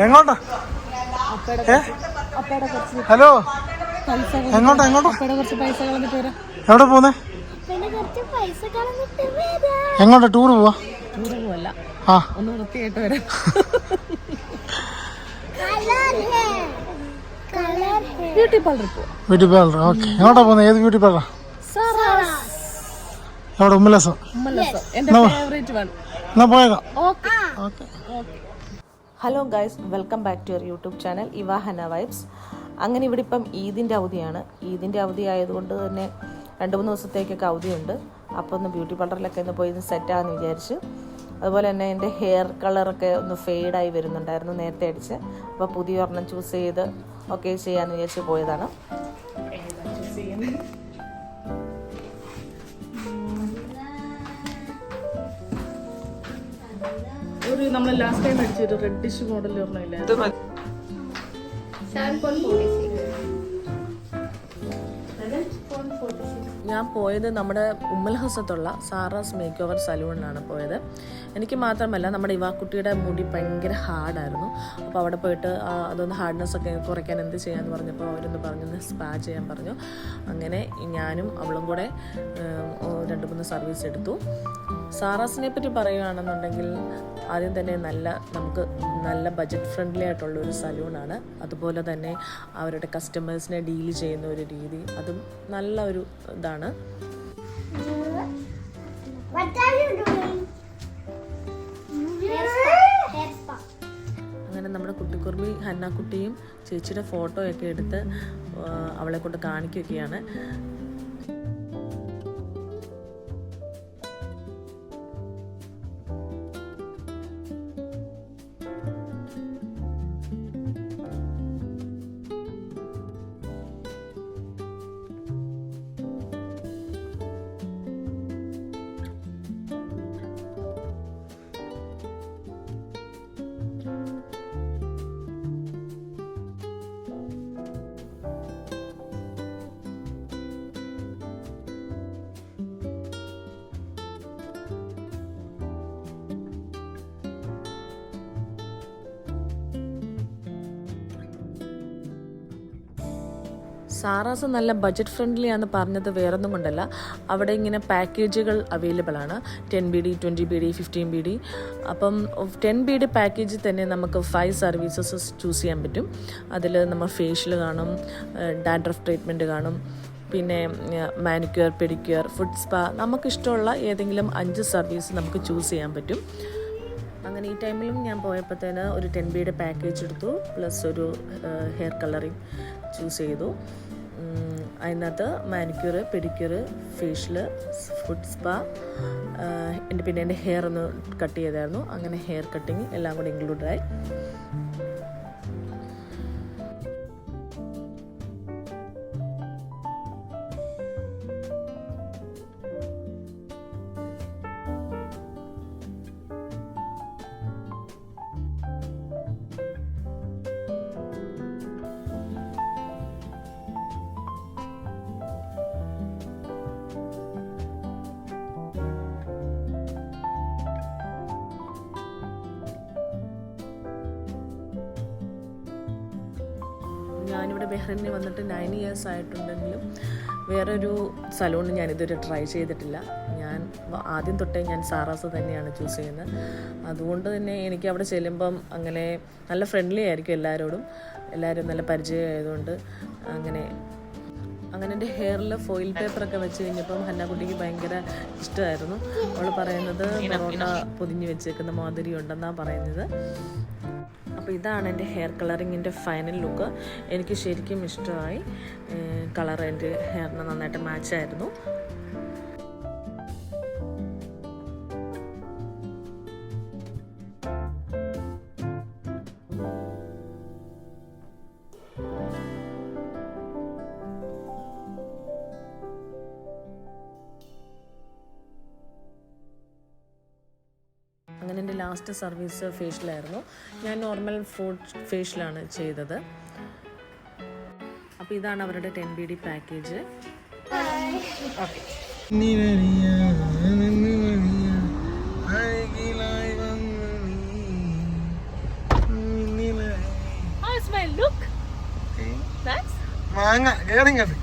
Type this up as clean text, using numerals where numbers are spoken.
എങ്ങോട്ടാ? ഹലോ, എങ്ങോട്ടാ എങ്ങോട്ടാ? എവിടെ പോന്നേ? എങ്ങോട്ടാ? ടൂറ് പോവാ? ആ, ഒന്ന് വൃത്തിയായിട്ട് വരാം. ബ്യൂട്ടി പാർലർ പോവാം. Beauty parlour, okay. എങ്ങോട്ടാ പോകുന്നത്? ഏത് ബ്യൂട്ടി പാർലറാ? എവിടെ? ഉമ്മലസം. എന്നാ പോയേക്കാം. Hello guys, welcome back to your YouTube channel ഇവാഹന വൈബ്സ്. അങ്ങനെ ഇവിടെ ഇപ്പം ഈദിൻ്റെ അവധിയാണ്. ഈദിൻ്റെ അവധി ആയതുകൊണ്ട് തന്നെ 2-3 ദിവസത്തേക്കൊക്കെ അവധിയുണ്ട്. അപ്പോൾ ഒന്ന് ബ്യൂട്ടി പാർലറിലൊക്കെ ഒന്ന് പോയി സെറ്റാകാമെന്ന് വിചാരിച്ചു. അതുപോലെ തന്നെ എൻ്റെ ഹെയർ കളറൊക്കെ ഒന്ന് ഫെയ്ഡായി വരുന്നുണ്ടായിരുന്നു നേരത്തെ അടിച്ച്. അപ്പോൾ പുതിയ ഒരെണ്ണം ചൂസ് ചെയ്ത് ഓക്കെ ചെയ്യാമെന്ന് വിചാരിച്ച് പോയതാണ്. ഒരു നമ്മൾ ലാസ്റ്റ് ടൈം അടിച്ചൊരു റെഡിഷ് മോഡൽ ഒരെണ്ണമില്ല. ഞാൻ പോയത് നമ്മുടെ ഉമ്മൽഹസത്തുള്ള സാറാസ് മേക്ക് ഓവർ സലൂണിലാണ് പോയത്. എനിക്ക് മാത്രമല്ല, നമ്മുടെ ഇവാക്കുട്ടിയുടെ മുടി ഭയങ്കര ഹാർഡായിരുന്നു. അപ്പോൾ അവിടെ പോയിട്ട് അതൊന്ന് ഹാർഡ്നെസ്സൊക്കെ കുറയ്ക്കാൻ എന്ത് ചെയ്യാമെന്ന് പറഞ്ഞപ്പോൾ അവരൊന്ന് പറഞ്ഞു സ്പാ ചെയ്യാൻ പറഞ്ഞു. അങ്ങനെ ഞാനും അവളും കൂടെ 2-3 സർവീസ് എടുത്തു. സാറാസിനെ പറ്റി പറയുകയാണെന്നുണ്ടെങ്കിൽ ആദ്യം തന്നെ നമുക്ക് നല്ല ബഡ്ജറ്റ് ഫ്രണ്ട്ലി ആയിട്ടുള്ളൊരു സലൂണാണ്. അതുപോലെ തന്നെ അവരുടെ കസ്റ്റമേഴ്സിനെ ഡീൽ ചെയ്യുന്ന ഒരു രീതി അതും നല്ല ഒരു ഇതാണ്. അങ്ങനെ നമ്മുടെ കുട്ടിക്കുറുമ്പി ഹന്നാക്കുട്ടിയും ചേച്ചിയുടെ ഫോട്ടോയൊക്കെ എടുത്ത് അവളെ കൊണ്ട് കാണിക്കുകയാണ്. സാറാസ് നല്ല ബഡ്ജറ്റ് ഫ്രണ്ട്ലി ആണെന്ന് പറഞ്ഞത് വേറൊന്നും കൊണ്ടല്ല, അവിടെ ഇങ്ങനെ പാക്കേജുകൾ അവൈലബിൾ ആണ്. 10 BD, 20 BD, 15 BD. അപ്പം 10 BD പാക്കേജിൽ തന്നെ നമുക്ക് 5 സർവീസസ് ചൂസ് ചെയ്യാൻ പറ്റും. അതിൽ നമ്മൾ ഫേഷ്യൽ കാണും, ഡാൻഡ്രഫ് ട്രീറ്റ്മെൻറ്റ് കാണും, പിന്നെ മാനിക്യൂർ, പെഡിക്യൂർ, ഫുഡ് സ്പാ, നമുക്കിഷ്ടമുള്ള ഏതെങ്കിലും 5 സർവീസ് നമുക്ക് ചൂസ് ചെയ്യാൻ പറ്റും. അങ്ങനെ ഈ ടൈമിലും ഞാൻ പോയപ്പോഴത്തേന് ഒരു 10 BD പാക്കേജ് എടുത്തു, പ്ലസ് ഒരു ഹെയർ കളറിങ് ചൂസ് ചെയ്തു. അതിനകത്ത് manicure, pedicure, facial, food spa, പിന്നെ എൻ്റെ ഹെയർ ഒന്ന് കട്ട് ചെയ്തായിരുന്നു. അങ്ങനെ ഹെയർ കട്ടിങ് എല്ലാം കൂടി ഇൻക്ലൂഡായി. ഞാനിവിടെ ബഹ്റൈനിൽ വന്നിട്ട് 9 years ആയിട്ടുണ്ടെങ്കിലും വേറൊരു സലൂൺ ഞാനിതുവരെ ട്രൈ ചെയ്തിട്ടില്ല. ഞാൻ ആദ്യം തൊട്ടേ ഞാൻ സാറാസ് തന്നെയാണ് ചൂസ് ചെയ്യുന്നത്. അതുകൊണ്ട് തന്നെ എനിക്ക് അവിടെ ചെല്ലുമ്പം അങ്ങനെ നല്ല ഫ്രണ്ട്ലി ആയിരിക്കും എല്ലാവരും നല്ല പരിചയമായതുകൊണ്ട് അങ്ങനെ എൻ്റെ ഹെയറിൽ ഫോയിൽ പേപ്പറൊക്കെ വെച്ച് കഴിഞ്ഞപ്പം ഹന്നാക്കുട്ടിക്ക് ഭയങ്കര ഇഷ്ടമായിരുന്നു. അവൾ പറയുന്നത് പൊറോട്ട പൊതിഞ്ഞ് വെച്ചേക്കുന്ന മാതിരി ഉണ്ടെന്നാണ് പറയുന്നത്. അപ്പോൾ ഇതാണ് എൻ്റെ ഹെയർ കളറിങ്ങിൻ്റെ ഫൈനൽ ലുക്ക്. എനിക്ക് ശരിക്കും ഇഷ്ടമായി. കളർ എൻ്റെ ഹെയറിന് നന്നായിട്ട് മാച്ചായിരുന്നു. അങ്ങനെ എൻ്റെ ലാസ്റ്റ് സർവീസ് ഫേഷ്യലായിരുന്നു. ഞാൻ നോർമൽ ഫുഡ് ഫേഷ്യലാണ് ചെയ്തത്. അപ്പോൾ ഇതാണ് അവരുടെ 10 BD പാക്കേജ്. ഓക്കെ, മാങ്ങ കേറിങ്ങട്ട്